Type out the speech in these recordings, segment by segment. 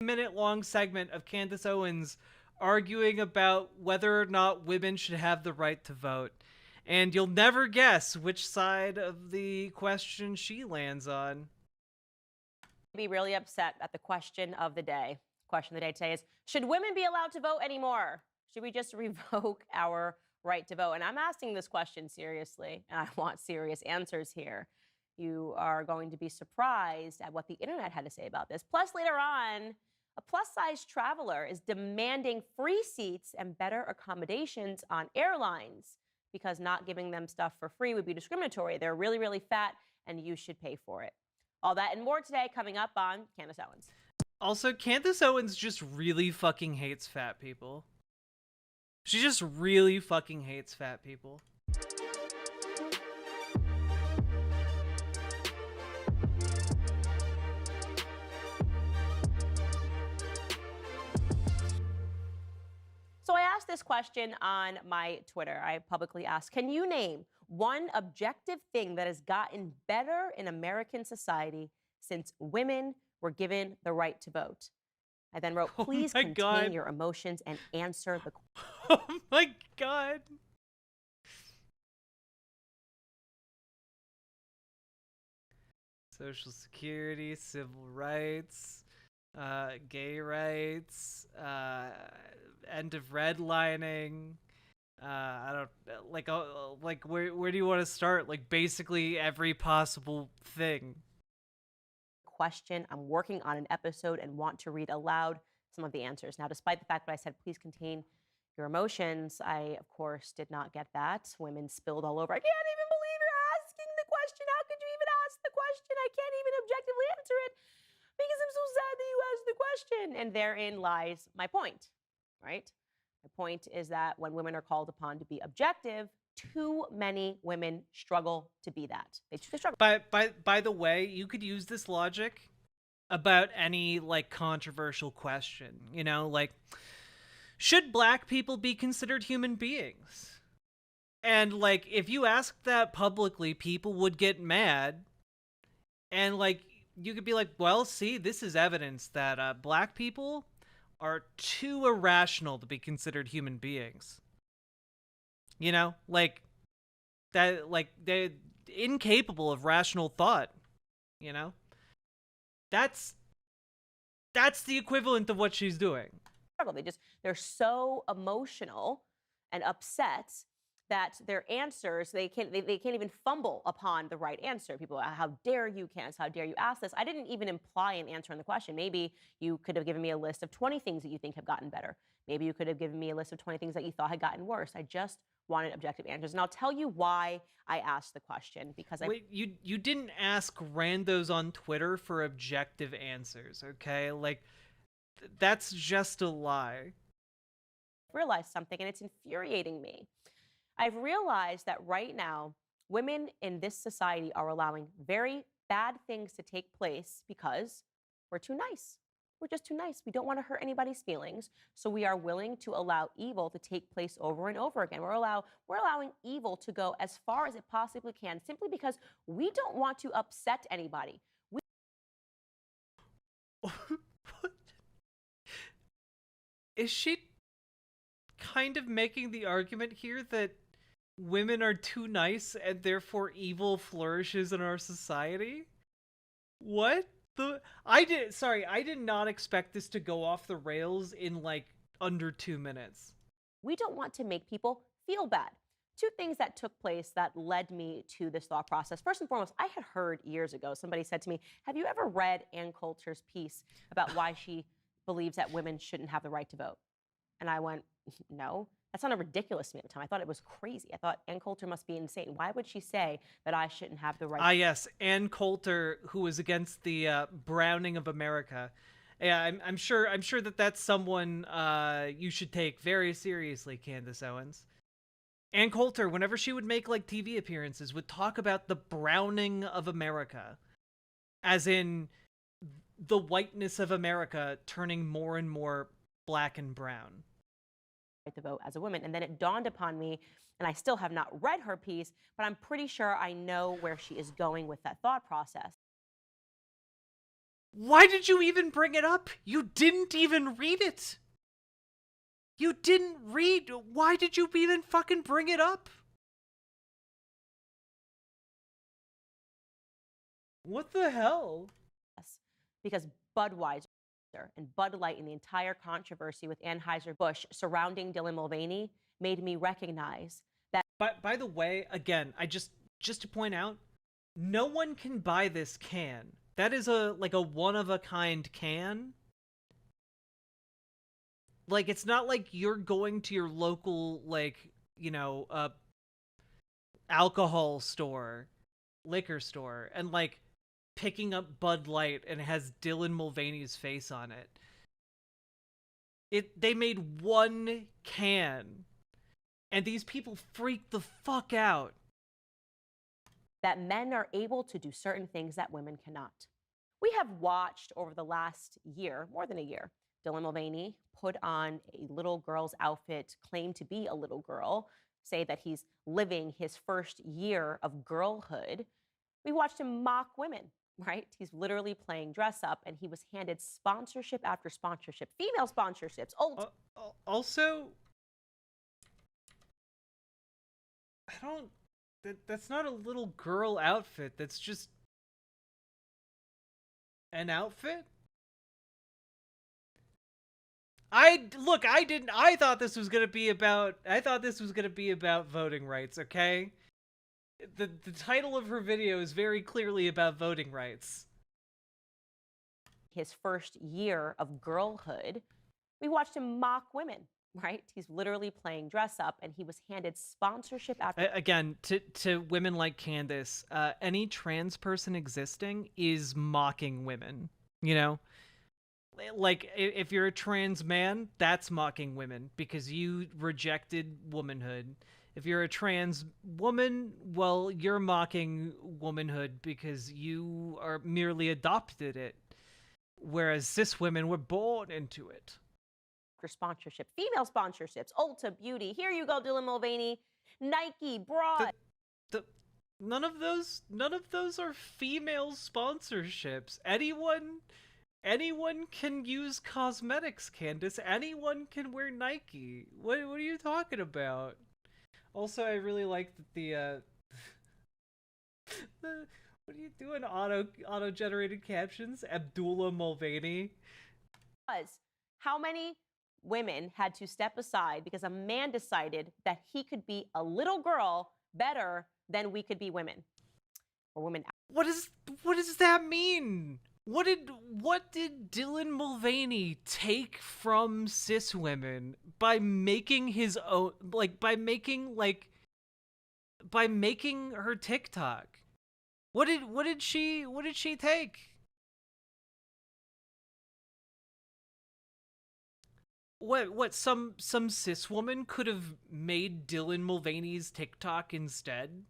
minute long segment of Candace Owens arguing about whether or not women should have the right to vote. And you'll never guess which side of the question she lands on. Be really upset at the question of the day. Question of the day today is, should women be allowed to vote anymore? Should we just revoke our right to vote? And I'm asking this question seriously, and I want serious answers here. You are going to be surprised at what the internet had to say about this. Plus, later on, a plus-size traveler is demanding free seats and better accommodations on airlines because not giving them stuff for free would be discriminatory. They're really, really fat, and you should pay for it. All that and more today coming up on Candace Owens. Also, Candace Owens just really fucking hates fat people. She just really fucking hates fat people. So I asked this question on my Twitter. I publicly asked, can you name one objective thing that has gotten better in American society since women were given the right to vote? I then wrote, please contain your emotions and answer the question. Oh my God. Social Security, civil rights, gay rights, end of redlining. I don't like where do you want to start? Like basically every possible thing. Question. I'm working on an episode and want to read aloud some of the answers. Now, despite the fact that I said, please contain your emotions, I, of course, did not get that. Women spilled all over. I can't even believe you're asking the question. How could you even ask the question? I can't even objectively answer it because I'm so sad that you asked the question. And therein lies my point, right? My point is that when women are called upon to be objective, too many women struggle to be that. They struggle. By the way, you could use this logic about any like controversial question. You know, like, should black people be considered human beings? And like, if you asked that publicly, people would get mad. And like, you could be like, well, see, this is evidence that black people are too irrational to be considered human beings. You know, like that, like they're incapable of rational thought. You know, that's the equivalent of what she's doing. They're so emotional and upset that their answers, they can't even fumble upon the right answer. People are, how dare you, Candace? How dare you ask this? I didn't even imply an answer in the question. Maybe you could have given me a list of 20 things that you think have gotten better. Maybe you could have given me a list of 20 things that you thought had gotten worse. I just wanted objective answers. And I'll tell you why I asked the question, because Wait, you didn't ask randos on Twitter for objective answers, okay? Like, that's just a lie. Realized something, and it's infuriating me. I've realized that right now, women in this society are allowing very bad things to take place because we're too nice. We're just too nice. We don't want to hurt anybody's feelings. So we are willing to allow evil to take place over and over again. We're allowing evil to go as far as it possibly can simply because we don't want to upset anybody. What? Is she kind of making the argument here that women are too nice and therefore evil flourishes in our society? What the? I did not expect this to go off the rails in like under 2 minutes. We don't want to make people feel bad. Two things that took place that led me to this thought process. First and foremost, I had heard years ago, somebody said to me, have you ever read Ann Coulter's piece about why she believes that women shouldn't have the right to vote? And I went, no. That sounded ridiculous to me at the time. I thought it was crazy. I thought Ann Coulter must be insane. Why would she say that I shouldn't have the right? Ah, yes, Ann Coulter, who was against the browning of America. Yeah, I'm sure that that's someone you should take very seriously, Candace Owens. Ann Coulter, whenever she would make like TV appearances, would talk about the browning of America, as in the whiteness of America turning more and more black and brown. To vote as a woman. And then it dawned upon me, and I still have not read her piece, but I'm pretty sure I know where she is going with that thought process. Why did you even bring it up? You didn't even read it. You didn't read. Why did you even fucking bring it up? What the hell? Because Budweiser and Bud Light and the entire controversy with Anheuser-Busch surrounding Dylan Mulvaney made me recognize that. But by the way, again, just to point out, no one can buy this can. That is a one of a kind can. Like, it's not like you're going to your local alcohol store, liquor store, and like picking up Bud Light and it has Dylan Mulvaney's face on it. They made one can, and these people freaked the fuck out. That men are able to do certain things that women cannot. We have watched over the last year, more than a year, Dylan Mulvaney put on a little girl's outfit, claim to be a little girl, say that he's living his first year of girlhood. We watched him mock women, right? He's literally playing dress up, and he was handed sponsorship after sponsorship, female sponsorships. Also, that's not a little girl outfit. That's just an outfit. I thought this was gonna be about voting rights, okay? The title of her video is very clearly about voting rights. His first year of girlhood, we watched him mock women, right? He's literally playing dress up, and he was handed sponsorship after. Again, to women like Candace, any trans person existing is mocking women, you know? Like, if you're a trans man, that's mocking women because you rejected womanhood. If you're a trans woman, well, you're mocking womanhood because you are merely adopted it, whereas cis women were born into it. For sponsorship, female sponsorships, Ulta Beauty. Here you go, Dylan Mulvaney. Nike, bra. None of those are female sponsorships. Anyone can use cosmetics, Candace. Anyone can wear Nike. What are you talking about? Also, I really like that the what are you doing? Auto generated captions. Abdullah Mulvaney. How many women had to step aside because a man decided that he could be a little girl better than we could be women, or women? What does that mean? What did Dylan Mulvaney take from cis women by making his own, by making her TikTok? What did she take? What some cis woman could have made Dylan Mulvaney's TikTok instead?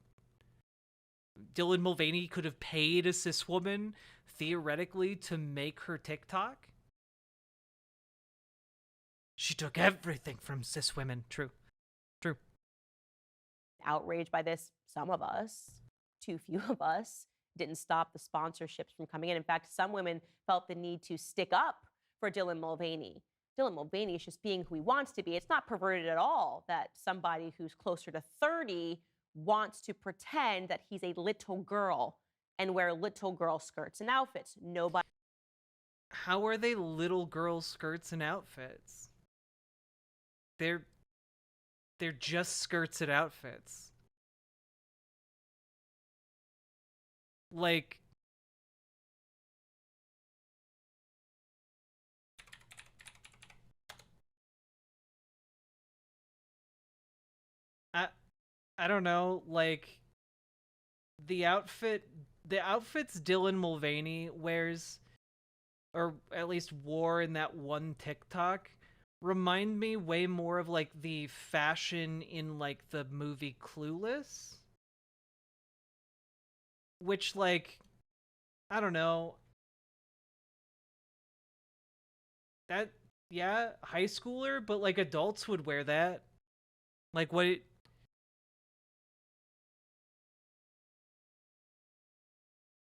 Dylan Mulvaney could have paid a cis woman theoretically to make her TikTok. She took everything from cis women. True. Outraged by this, some of us, too few of us, didn't stop the sponsorships from coming in. In fact, some women felt the need to stick up for Dylan Mulvaney. Dylan Mulvaney is just being who he wants to be. It's not perverted at all that somebody who's closer to 30 wants to pretend that he's a little girl and wear little girl skirts and outfits. Nobody. How are they little girl skirts and outfits? They're just skirts and outfits. Like, I don't know, like, the outfits Dylan Mulvaney wears, or at least wore in that one TikTok, remind me way more of like the fashion in like the movie Clueless, which, like, I don't know, that, yeah, high schooler, but like adults would wear that. Like,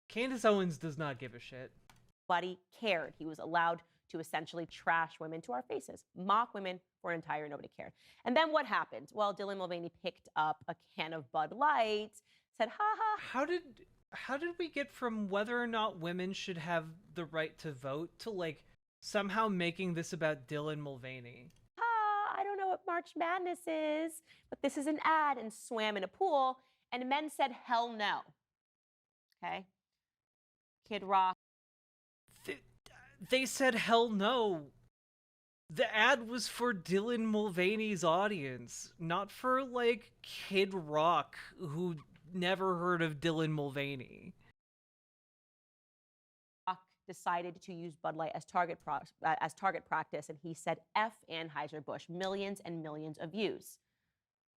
Candace Owens does not give a shit. Nobody cared. He was allowed to essentially trash women to our faces, mock women for an entire nobody cared. And then what happened? Well, Dylan Mulvaney picked up a can of Bud Light, said, ha ha. How did we get from whether or not women should have the right to vote to like somehow making this about Dylan Mulvaney? I don't know what March Madness is, but this is an ad, and swam in a pool, and men said, hell no. Okay. Kid Rock. They said hell no. The ad was for Dylan Mulvaney's audience, not for like Kid Rock, who never heard of Dylan Mulvaney. Decided to use Bud Light as target practice, and he said F Anheuser-Busch, millions and millions of views.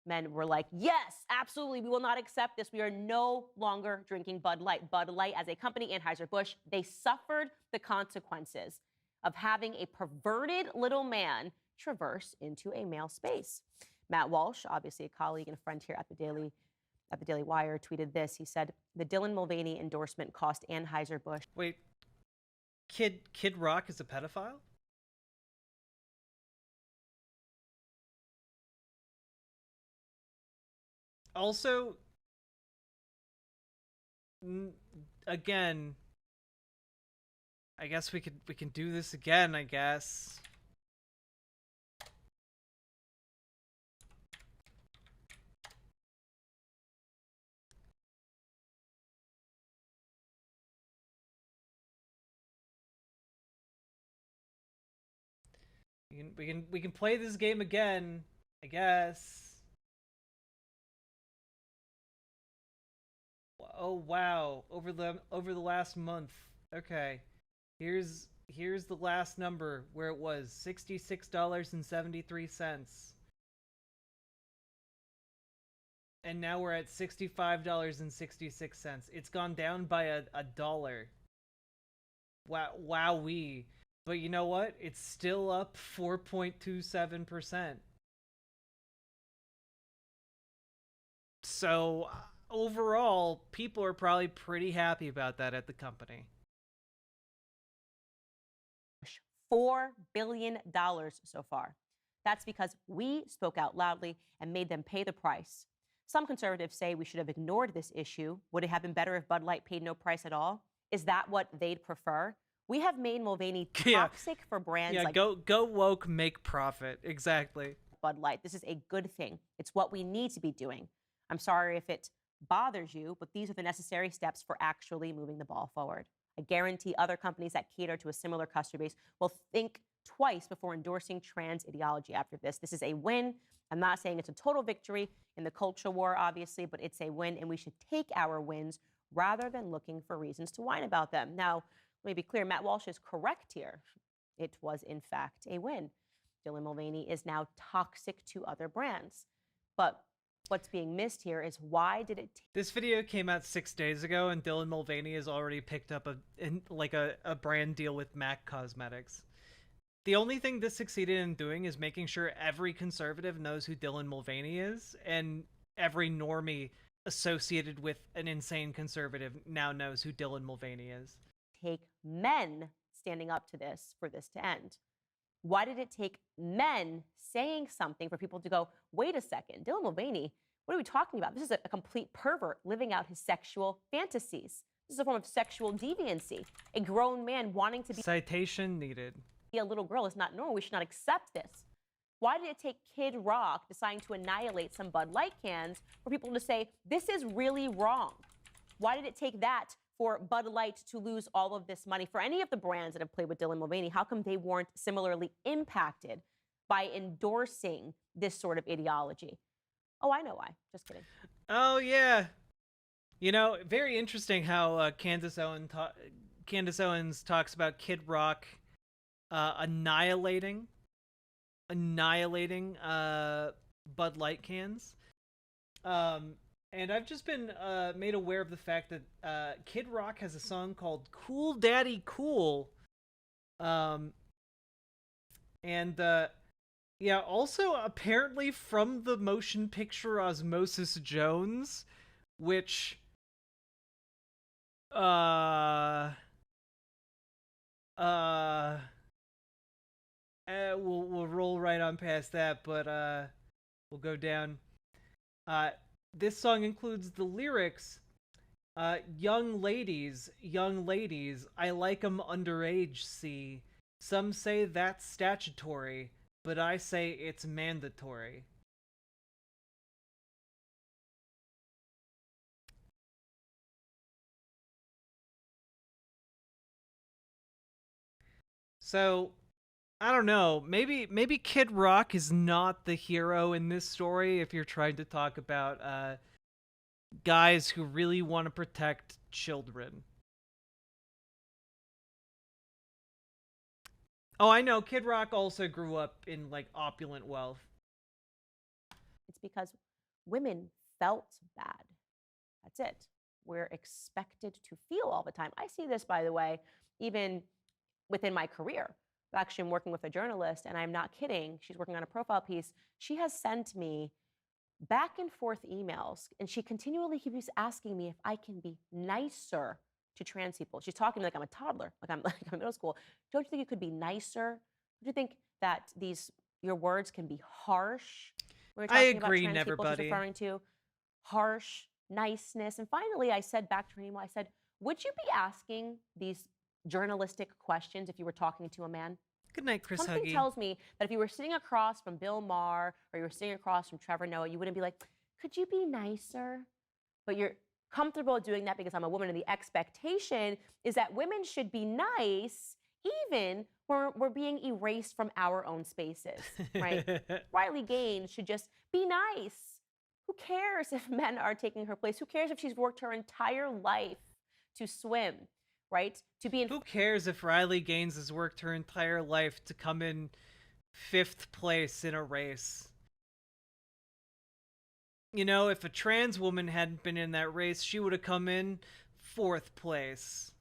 Men were like, yes, absolutely, we will not accept this. We are no longer drinking Bud Light. Bud Light as a company, Anheuser-Busch, they suffered the consequences of having a perverted little man traverse into a male space. Matt Walsh, obviously a colleague and a friend here at the Daily Wire, tweeted this. He said, the Dylan Mulvaney endorsement cost Anheuser-Busch. Wait, Kid Rock is a pedophile? Also, again, I guess we can do this again, I guess. We can play this game again, I guess. Oh wow, over the last month. Okay. Here's the last number where it was $66.73. And now we're at $65.66. It's gone down by a dollar. Wowee. But you know what? It's still up 4.27%. So overall, people are probably pretty happy about that at the company. $4 billion so far. That's because we spoke out loudly and made them pay the price. Some conservatives say we should have ignored this issue. Would it have been better if Bud Light paid no price at all? Is that what they'd prefer? We have made Mulvaney toxic for brands like go woke, make profit. Exactly. Bud Light. This is a good thing. It's what we need to be doing. I'm sorry if it bothers you, but these are the necessary steps for actually moving the ball forward. I guarantee other companies that cater to a similar customer base will think twice before endorsing trans ideology after this. This is a win. I'm not saying it's a total victory in the culture war, obviously, but it's a win, and we should take our wins rather than looking for reasons to whine about them. Now, let me be clear, Matt Walsh is correct here. It was, in fact, a win. Dylan Mulvaney is now toxic to other brands. But what's being missed here is why did it... This video came out 6 days ago, and Dylan Mulvaney has already picked up a brand deal with MAC Cosmetics. The only thing this succeeded in doing is making sure every conservative knows who Dylan Mulvaney is, and every normie associated with an insane conservative now knows who Dylan Mulvaney is. Take men standing up to this for this to end? Why did it take men saying something for people to go, wait a second, Dylan Mulvaney, what are we talking about? This is a complete pervert living out his sexual fantasies. This is a form of sexual deviancy. A grown man wanting to be... Citation needed. A little girl is not normal. We should not accept this. Why did it take Kid Rock deciding to annihilate some Bud Light cans for people to say, this is really wrong? Why did it take that for Bud Light to lose all of this money? For any of the brands that have played with Dylan Mulvaney, how come they weren't similarly impacted by endorsing this sort of ideology? Oh, I know why. Just kidding. Oh, yeah. You know, very interesting how Candace Owens talks about Kid Rock annihilating Bud Light cans. And I've just been made aware of the fact that Kid Rock has a song called Cool Daddy Cool. Yeah, also apparently from the motion picture Osmosis Jones, which Uh, we'll roll right on past that, but we'll go down. Uh, this song includes the lyrics. Young ladies, I like 'em underage, see. Some say that's statutory, but I say it's mandatory. So, I don't know. Maybe Kid Rock is not the hero in this story if you're trying to talk about guys who really want to protect children. Oh, I know. Kid Rock also grew up in like opulent wealth. It's because women felt bad. That's it. We're expected to feel all the time. I see this, by the way, even within my career. Actually, I'm working with a journalist, and I'm not kidding. She's working on a profile piece. She has sent me back and forth emails, and she continually keeps asking me if I can be nicer to trans people. She's talking to me like I'm a toddler, like I'm like I'm in middle school. Don't you think you could be nicer? Don't you think that your words can be harsh when you're I talking about agree, trans people? She's Neverbuddy. referring to harsh niceness. And finally, I said back to her email, I said, would you be asking these journalistic questions if you were talking to a man? Good night, Chris Something Huggy. tells me that if you were sitting across from Bill Maher or you were sitting across from Trevor Noah, you wouldn't be like, could you be nicer? But you're comfortable doing that because I'm a woman, and the expectation is that women should be nice even when we're being erased from our own spaces, right? Riley Gaines should just be nice. Who cares if men are taking her place? Who cares if she's worked her entire life to swim, right? To be in Who cares if Riley Gaines has worked her entire life to come in 5th place in a race? You know, if a trans woman hadn't been in that race, she would have come in 4th place.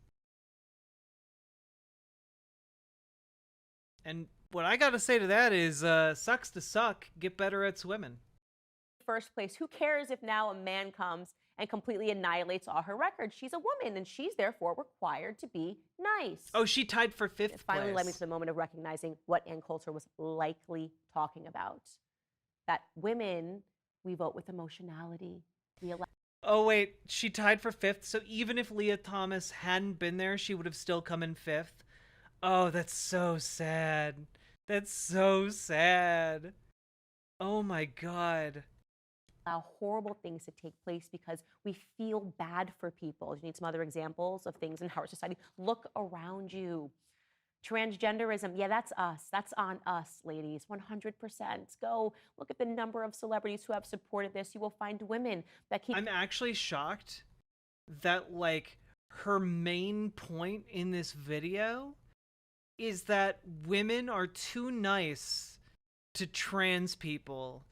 And what I gotta say to that is, sucks to suck, get better at swimming. first place. Who cares if now a man comes and completely annihilates all her records? She's a woman, and she's therefore required to be nice. Oh, she tied for 5th It finally place. led me to the moment of recognizing what Ann Coulter was likely talking about. That women, we vote with emotionality. We allow Oh wait, she tied for 5th, so even if Leah Thomas hadn't been there, she would have still come in 5th. Oh, that's so sad. That's so sad. Oh my god. horrible things to take place because we feel bad for people. You need some other examples of things in our society. Look around you. Transgenderism, yeah, that's us. That's on us, ladies, 100%. Go look at the number of celebrities who have supported this. You will find women that keep. I'm actually shocked that, like, her main point in this video is that women are too nice to trans people,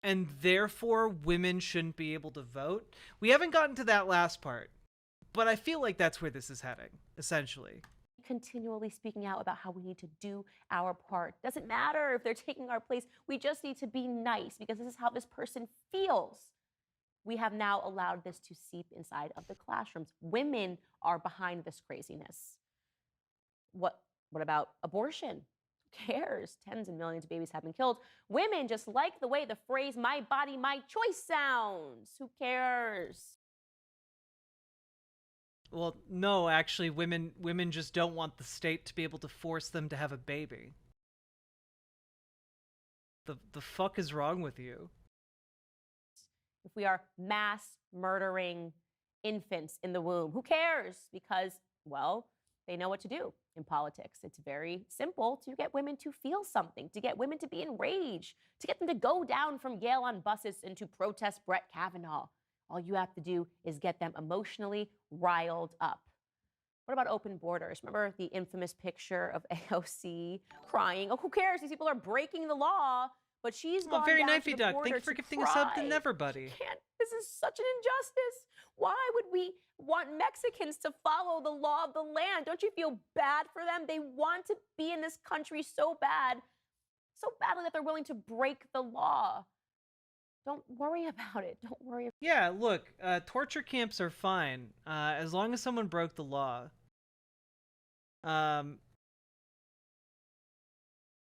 and therefore women shouldn't be able to vote. We haven't gotten to that last part, but I feel like that's where this is heading, essentially. Continually speaking out about how we need to do our part. Doesn't matter if they're taking our place. We just need to be nice because this is how this person feels. We have now allowed this to seep inside of the classrooms. Women are behind this craziness. What about abortion? Who cares? Tens and millions of babies have been killed. Women just like the way the phrase "my body, my choice" sounds. Who cares? Well, no, actually, women just don't want the state to be able to force them to have a baby. The fuck is wrong with you? If we are mass murdering infants in the womb, who cares? Because, well, they know what to do in politics. It's very simple to get women to feel something, to get women to be enraged, to get them to go down from Yale on buses and to protest Brett Kavanaugh. All you have to do is get them emotionally riled up. What about open borders? Remember the infamous picture of AOC crying? Oh, who cares? These people are breaking the law. But she's gone very down knifey to the duck. border Thank you for to gifting a sub to cry. Neverbuddy. This is such an injustice. Why would we want Mexicans to follow the law of the land? Don't you feel bad for them? They want to be in this country so badly that they're willing to break the law. Don't worry about it. Don't worry. Yeah, look, torture camps are fine, as long as someone broke the law. Um,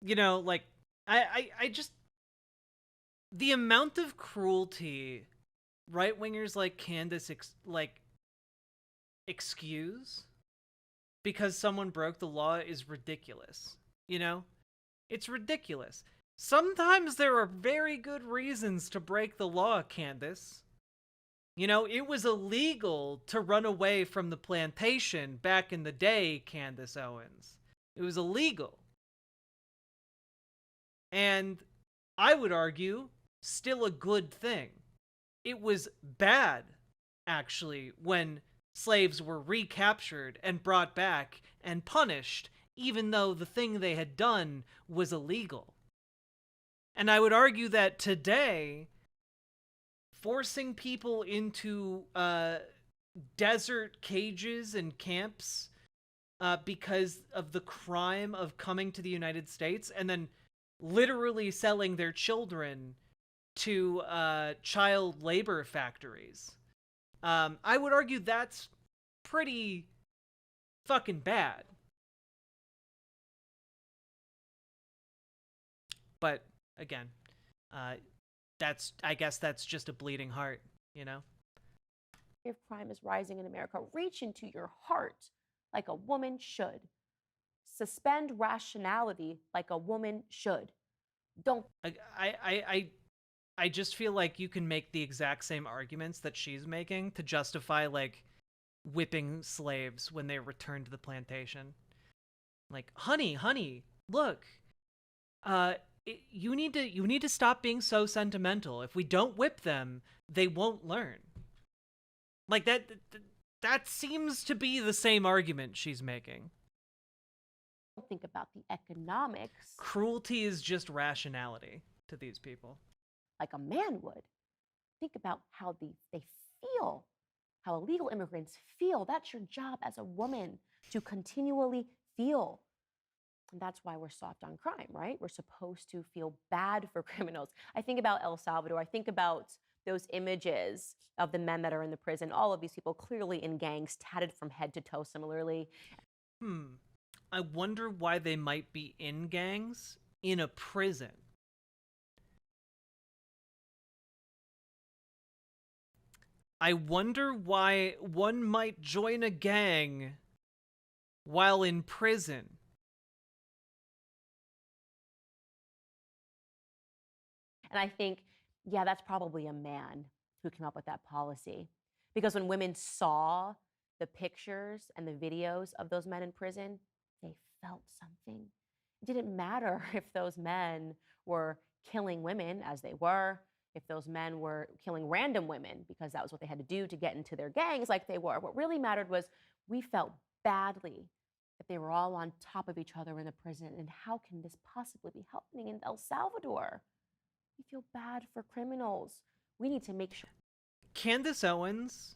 you know, like I just the amount of cruelty right wingers like Candace excuse because someone broke the law is ridiculous. You know, it's ridiculous. Sometimes there are very good reasons to break the law, Candace. You know, it was illegal to run away from the plantation back in the day, Candace Owens. It was illegal. And I would argue, still a good thing. It was bad, actually, when slaves were recaptured and brought back and punished, even though the thing they had done was illegal. And I would argue that today, forcing people into desert cages and camps because of the crime of coming to the United States and then literally selling their children to child labor factories. I would argue that's pretty fucking bad. But again, I guess that's just a bleeding heart, you know? If crime is rising in America, reach into your heart like a woman should. Suspend rationality like a woman should. Don't. I just feel like you can make the exact same arguments that she's making to justify like whipping slaves when they return to the plantation. Like, honey, look, you need to stop being so sentimental. If we don't whip them, they won't learn. Like that seems to be the same argument she's making. think about the economics Cruelty is just rationality to these people. like a man would. Think about how they feel, how illegal immigrants feel. That's your job as a woman to continually feel. And that's why we're soft on crime, right? We're supposed to feel bad for criminals. I think about El Salvador. I think about those images of the men that are in the prison. All of these people clearly in gangs, tatted from head to toe similarly. I wonder why they might be in gangs in a prison. I wonder why one might join a gang while in prison. And I think, yeah, that's probably a man who came up with that policy. Because when women saw the pictures and the videos of those men in prison, they felt something. It didn't matter if those men were killing women, as they were, if those men were killing random women, because that was what they had to do to get into their gangs like they were. What really mattered was we felt badly that they were all on top of each other in the prison. And how can this possibly be happening in El Salvador? We feel bad for criminals. We need to make sure. Candace Owens,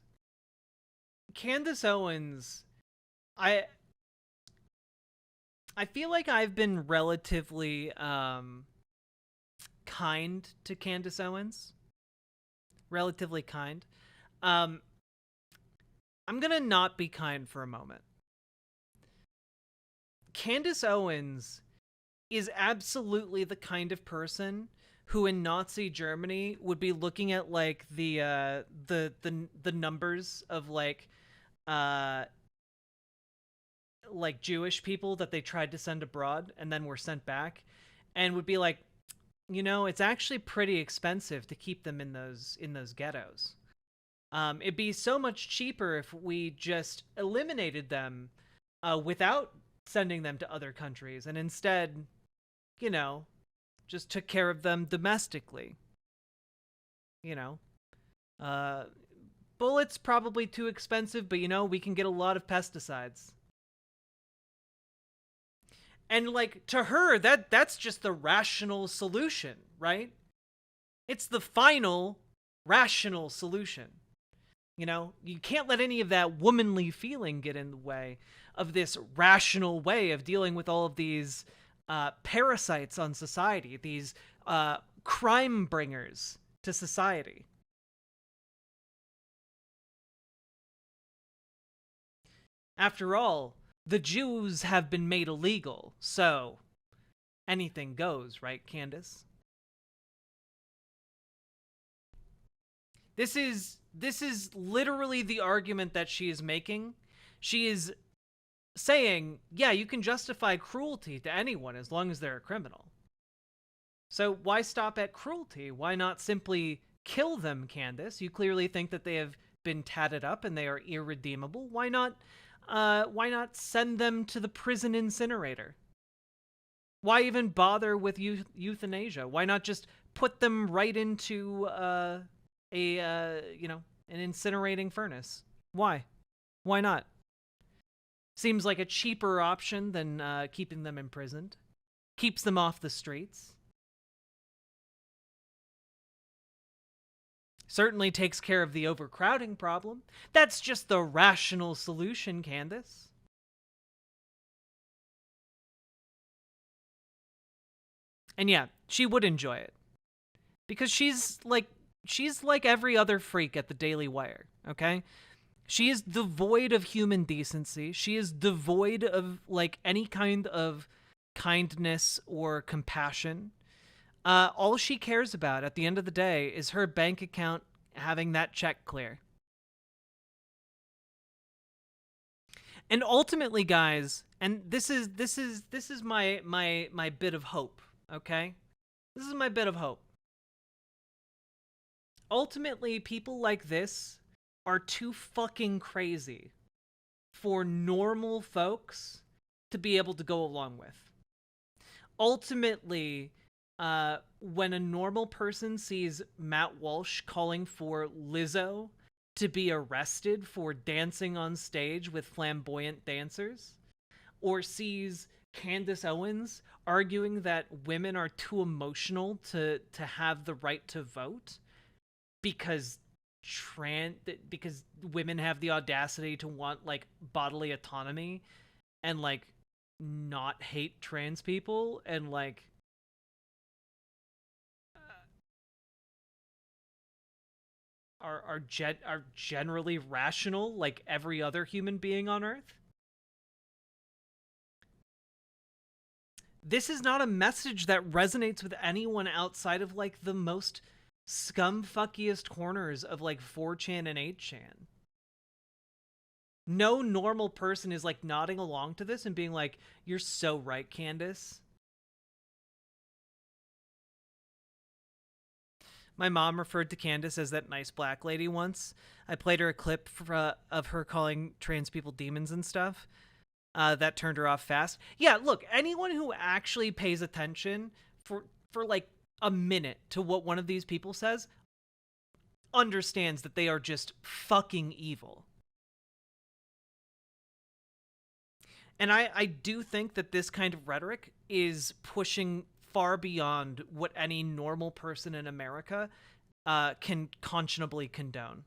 I feel like I've been relatively kind to Candace Owens. Relatively kind. I'm gonna not be kind for a moment. Candace Owens is absolutely the kind of person who in Nazi Germany would be looking at like the numbers of like Jewish people that they tried to send abroad and then were sent back, and would be like, you know, it's actually pretty expensive to keep them in those ghettos. It'd be so much cheaper if we just eliminated them without sending them to other countries, and instead, you know, just took care of them domestically. You know, bullets probably too expensive, but you know, we can get a lot of pesticides. And like to her, that's just the rational solution, right? It's the final rational solution. You know, you can't let any of that womanly feeling get in the way of this rational way of dealing with all of these parasites on society, these crime bringers to society. After all, the Jews have been made illegal, so anything goes, right, Candace? This is literally the argument that she is making. She is saying, yeah, you can justify cruelty to anyone as long as they're a criminal. So why stop at cruelty? Why not simply kill them, Candace? You clearly think that they have been tatted up and they are irredeemable. Why not send them to the prison incinerator? Why even bother with euthanasia? Why not just put them right into an incinerating furnace? Why? Why not? Seems like a cheaper option than keeping them imprisoned. Keeps them off the streets. Certainly takes care of the overcrowding problem. That's just the rational solution, Candace. And yeah, she would enjoy it. Because she's like every other freak at the Daily Wire, okay? She is devoid of human decency. She is devoid of like any kind of kindness or compassion. All she cares about at the end of the day is her bank account having that check clear. And ultimately, guys, and this is my bit of hope, okay? This is my bit of hope. Ultimately, people like this are too fucking crazy for normal folks to be able to go along with. Ultimately, when a normal person sees Matt Walsh calling for Lizzo to be arrested for dancing on stage with flamboyant dancers, or sees Candace Owens arguing that women are too emotional to have the right to vote because women have the audacity to want like bodily autonomy and like not hate trans people and like are generally rational like every other human being on earth. This is not a message that resonates with anyone outside of like the most scumfuckiest corners of like 4chan and 8chan. No normal person is like nodding along to this and being like, "You're so right, Candace." My mom referred to Candace as that nice black lady once. I played her a clip of her calling trans people demons and stuff. That turned her off fast. Yeah, look, anyone who actually pays attention for like a minute to what one of these people says understands that they are just fucking evil. And I do think that this kind of rhetoric is pushing far beyond what any normal person in America can conscionably condone.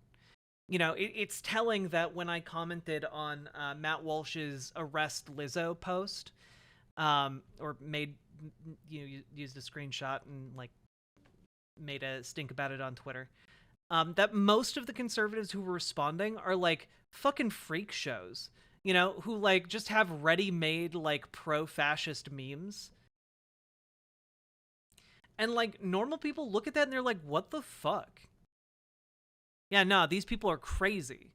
You know, it's telling that when I commented on Matt Walsh's arrest Lizzo post, or used a screenshot and like made a stink about it on Twitter, that most of the conservatives who were responding are like fucking freak shows, you know, who like just have ready-made like pro-fascist memes. And like normal people look at that and they're like, what the fuck? Yeah, no, these people are crazy.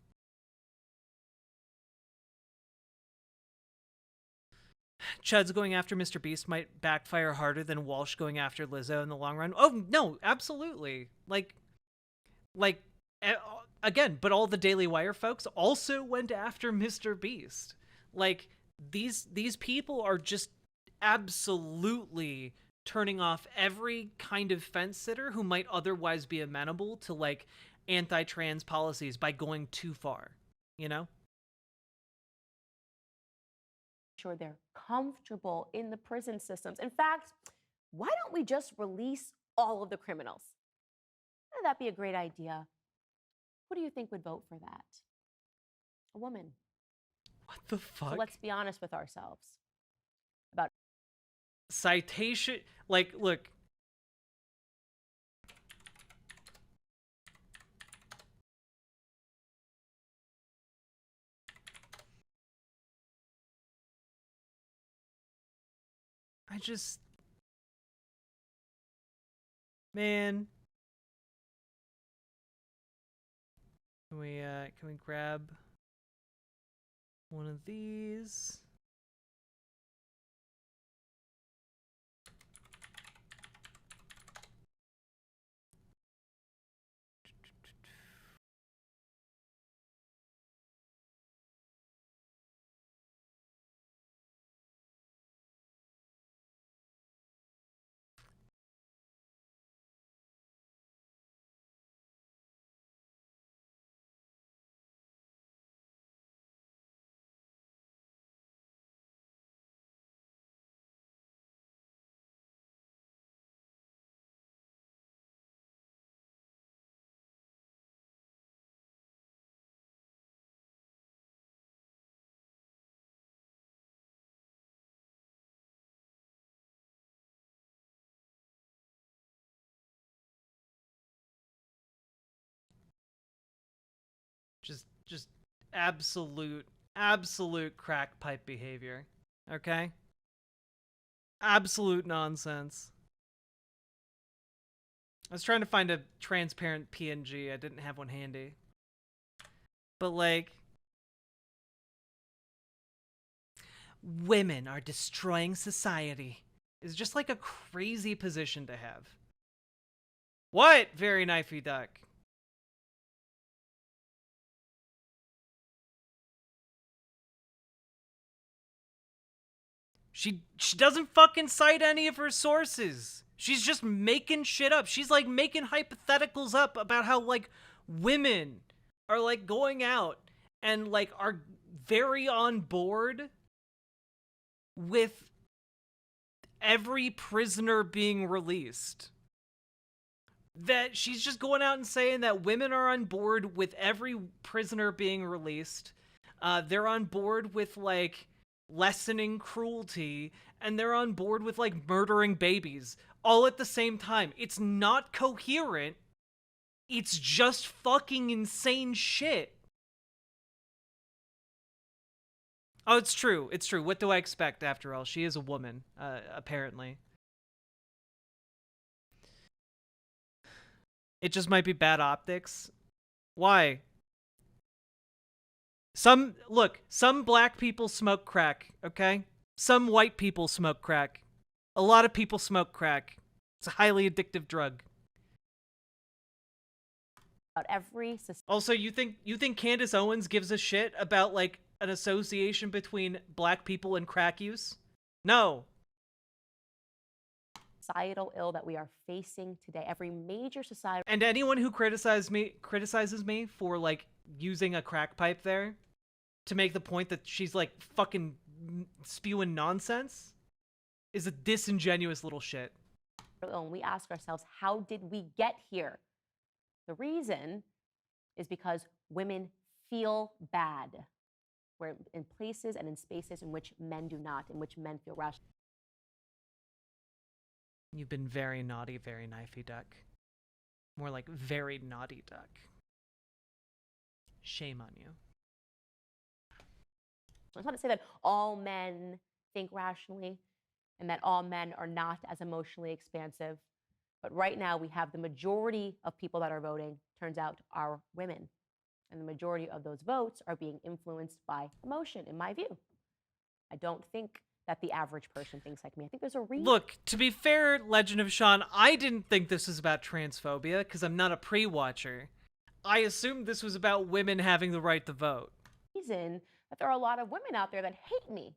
Chud's going after Mr. Beast might backfire harder than Walsh going after Lizzo in the long run. Oh, no, absolutely. Like, again, but all the Daily Wire folks also went after Mr. Beast. Like, these people are just absolutely turning off every kind of fence sitter who might otherwise be amenable to, like, anti-trans policies by going too far, you know? Sure, they're comfortable in the prison systems. In fact, why don't we just release all of the criminals? Wouldn't that be a great idea? Who do you think would vote for that? A woman. What the fuck? So let's be honest with ourselves about citation. Like, look, I just... Man. Can we grab one of these? Just absolute crack pipe behavior. Okay? Absolute nonsense. I was trying to find a transparent PNG. I didn't have one handy. But, like... Women are destroying society. Is just, like, a crazy position to have. What? Very knifey duck. She doesn't fucking cite any of her sources. She's just making shit up. She's like making hypotheticals up about how like women are like going out and like are very on board with every prisoner being released. That she's just going out and saying that women are on board with every prisoner being released. They're on board with like lessening cruelty, and they're on board with like murdering babies all at the same time. It's not coherent. It's just fucking insane shit. Oh, it's true. It's true. What do I expect after all? She is a woman, apparently. It just might be bad optics. Why? Some black people smoke crack, okay? Some white people smoke crack. A lot of people smoke crack. It's a highly addictive drug. Also, you think Candace Owens gives a shit about like an association between black people and crack use? No. Societal ill that we are facing today. Every major societal... And anyone who criticizes me for like using a crack pipe there to make the point that she's like fucking spewing nonsense is a disingenuous little shit. And we ask ourselves, how did we get here? The reason is because women feel bad. We're in places and in spaces in which men do not, in which men feel rational. You've been very naughty, very knifey duck. More like very naughty duck. Shame on you. It's not to say that all men think rationally and that all men are not as emotionally expansive. But right now we have the majority of people that are voting, turns out, are women. And the majority of those votes are being influenced by emotion, in my view. I don't think that the average person thinks like me. I think there's a reason. Look, to be fair, Legend of Sean, I didn't think this was about transphobia because I'm not a pre-watcher. I assumed this was about women having the right to vote. Reason that there are a lot of women out there that hate me.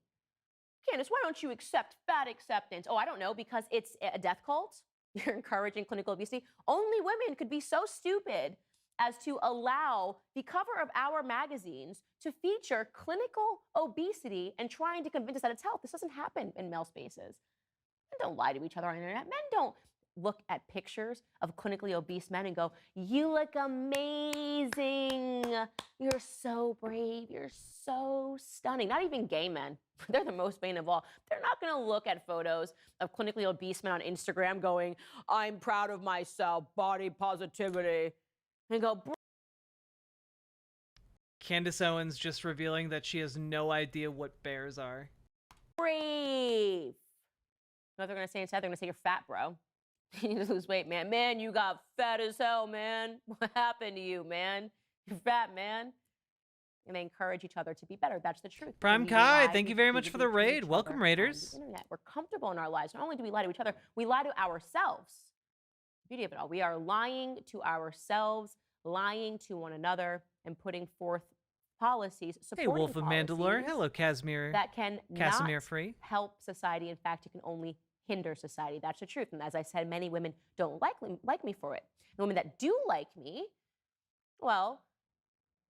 Candace, why don't you accept fat acceptance? Oh, I don't know, because it's a death cult. You're encouraging clinical obesity. Only women could be so stupid as to allow the cover of our magazines to feature clinical obesity and trying to convince us that it's health. This doesn't happen in male spaces. Men don't lie to each other on the internet. Men don't look at pictures of clinically obese men and go, you look amazing. You're so brave. You're so stunning. Not even gay men. They're the most vain of all. They're not going to look at photos of clinically obese men on Instagram going, I'm proud of myself, body positivity, and go, Candace Owens just revealing that she has no idea what bears are. brave. what they're gonna say instead? They're gonna say you're fat, bro. You need to lose weight, man. Man, you got fat as hell, man. What happened to you, man? You're fat, man. And they encourage each other to be better. That's the truth. Prime We Kai, lie thank you very much for the repeatedly to raid. each Welcome, other Raiders. on the internet. We're comfortable in our lives. Not only do we lie to each other, we lie to ourselves. Beauty of it all. We are lying to ourselves, lying to one another, and putting forth policies, Hey, supporting Wolf of Mandalore. policies Hello, Casimir. that can Casimir not Free. help society. In fact, it can only hinder society. That's the truth. And as I said, many women don't like me for it. The women that do like me, well,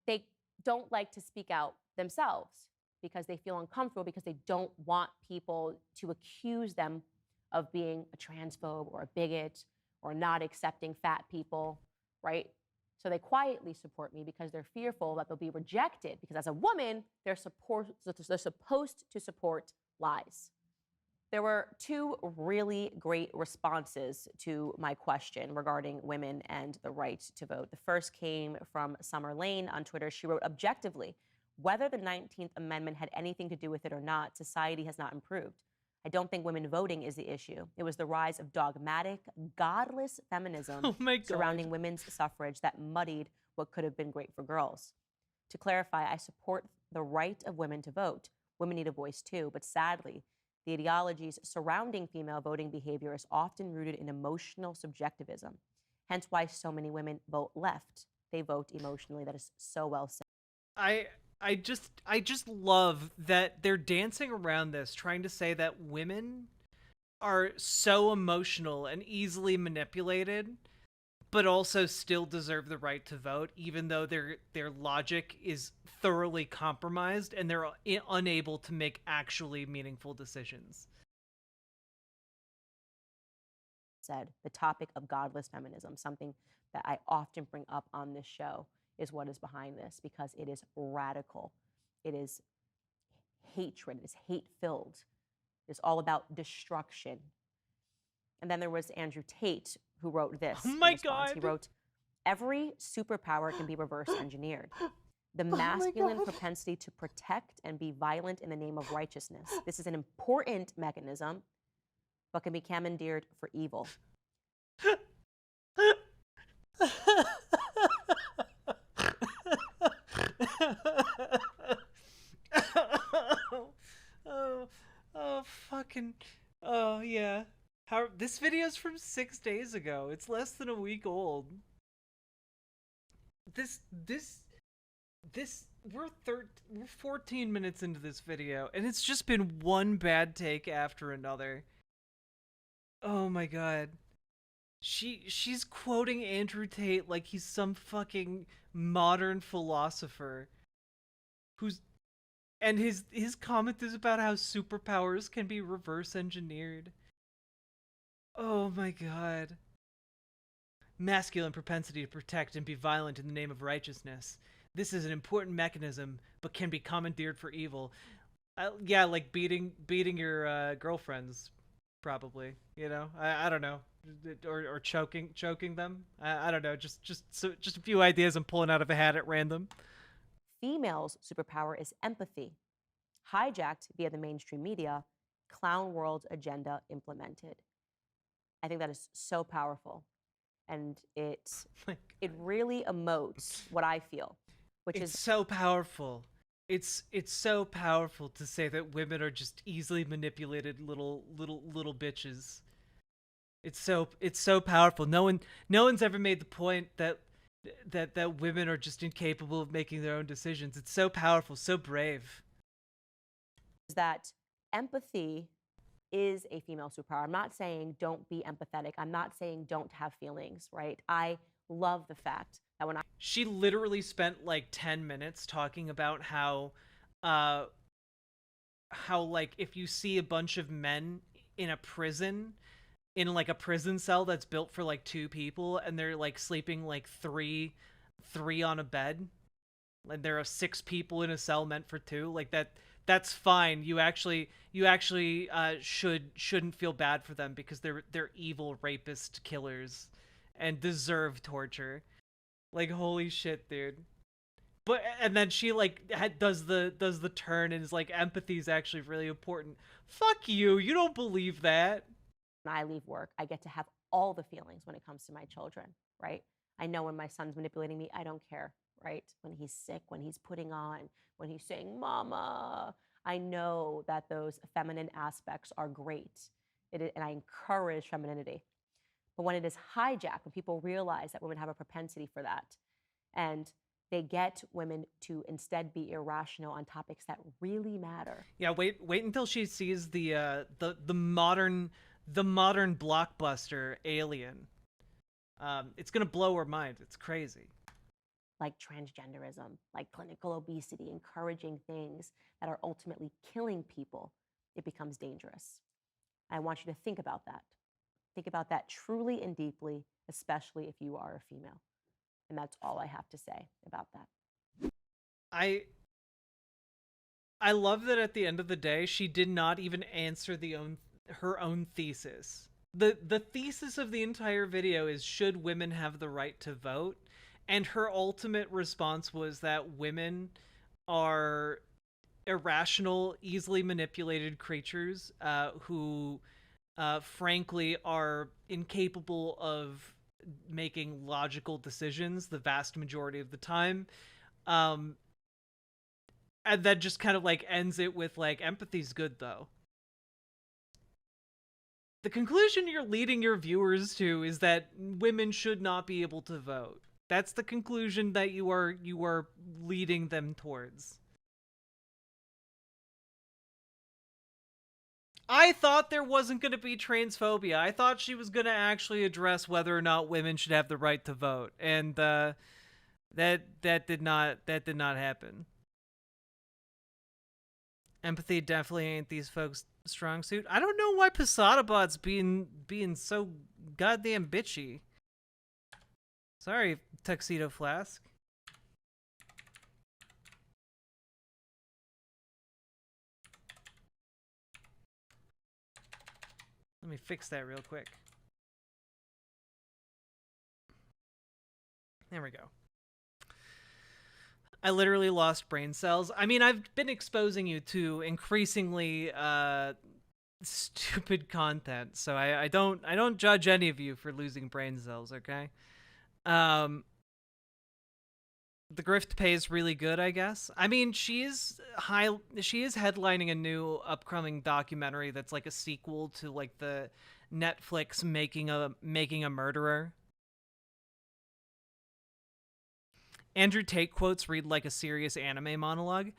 they don't like to speak out themselves because they feel uncomfortable, because they don't want people to accuse them of being a transphobe or a bigot or not accepting fat people, right? So they quietly support me because they're fearful that they'll be rejected, because as a woman, they're supposed to support lies. There were two really great responses to my question regarding women and the right to vote. The first came from Summer Lane on Twitter. She wrote, objectively, whether the 19th Amendment had anything to do with it or not, society has not improved. I don't think women voting is the issue. It was the rise of dogmatic, godless feminism surrounding women's suffrage that muddied what could have been great for girls. To clarify, I support the right of women to vote. Women need a voice too, but sadly, the ideologies surrounding female voting behavior is often rooted in emotional subjectivism. Hence why so many women vote left. They vote emotionally. That is so well said. I just love that they're dancing around this, trying to say that women are so emotional and easily manipulated, but also still deserve the right to vote, even though their logic is thoroughly compromised and they're unable to make actually meaningful decisions. Said the topic of godless feminism, something that I often bring up on this show, is what is behind this, because it is radical. It is hatred. It is hate-filled. It's all about destruction. And then there was Andrew Tate, who wrote this. Oh my God. He wrote, every superpower can be reverse engineered. The masculine propensity to protect and be violent in the name of righteousness. This is an important mechanism, but can be commandeered for evil. Oh yeah. This video's from 6 days ago. It's less than a week old. We're 14 minutes into this video, and it's just been one bad take after another. Oh my God. She's quoting Andrew Tate like he's some fucking modern philosopher and his comment is about how superpowers can be reverse engineered. Oh my God. Masculine propensity to protect and be violent in the name of righteousness. This is an important mechanism, but can be commandeered for evil. Yeah, like beating your girlfriends, probably. You know, I don't know, or choking them. I don't know. Just a few ideas I'm pulling out of a hat at random. Females' superpower is empathy, hijacked via the mainstream media, clown world agenda implemented. I think that is so powerful, and it really emotes what I feel, which is so powerful. It's so powerful to say that women are just easily manipulated little bitches. It's so powerful. No one's ever made the point that women are just incapable of making their own decisions. It's so powerful, so brave. That empathy is a female superpower. I'm not saying don't be empathetic. I'm not saying don't have feelings, right? I love the fact that when she literally spent like 10 minutes talking about how like if you see a bunch of men in a prison, in like a prison cell that's built for like 2 people, and they're like sleeping like three on a bed, and there are 6 people in a cell meant for 2, like that's fine. You actually shouldn't feel bad for them because they're evil rapist killers and deserve torture. Like, holy shit, dude. But and then she like does the turn and is like, empathy is actually really important. Fuck you. You don't believe that. when I leave work, I get to have all the feelings when it comes to my children, right? I know when my son's manipulating me, I don't care, right? When he's sick, when he's putting on, when he's saying, Mama, I know that those feminine aspects are great. And I encourage femininity. But when it is hijacked, when people realize that women have a propensity for that, and they get women to instead be irrational on topics that really matter. Yeah, wait until she sees the modern blockbuster Alien. It's gonna blow her mind. It's crazy. Like transgenderism, like clinical obesity, encouraging things that are ultimately killing people, it becomes dangerous. I want you to think about that. Think about that truly and deeply, especially if you are a female. And that's all I have to say about that. I love that at the end of the day, she did not even answer her own thesis. The thesis of the entire video is, should women have the right to vote? And her ultimate response was that women are irrational, easily manipulated creatures who, frankly, are incapable of making logical decisions the vast majority of the time. And that just kind of like ends it with like, empathy's good though. The conclusion you're leading your viewers to is that women should not be able to vote. That's the conclusion that you are leading them towards. I thought there wasn't going to be transphobia. I thought she was going to actually address whether or not women should have the right to vote, and that did not happen. Empathy definitely ain't these folks' strong suit. I don't know why Posadabot's being so goddamn bitchy. Sorry, Tuxedo Flask. Let me fix that real quick. There we go. I literally lost brain cells. I mean, I've been exposing you to increasingly stupid content, so I don't judge any of you for losing brain cells, okay? The grift pay is really good, I guess. I mean, she is headlining a new upcoming documentary that's like a sequel to like the Netflix Making a Murderer. Andrew Tate quotes read like a serious anime monologue.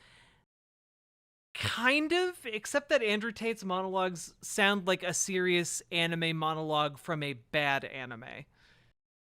Kind of, except that Andrew Tate's monologues sound like a serious anime monologue from a bad anime.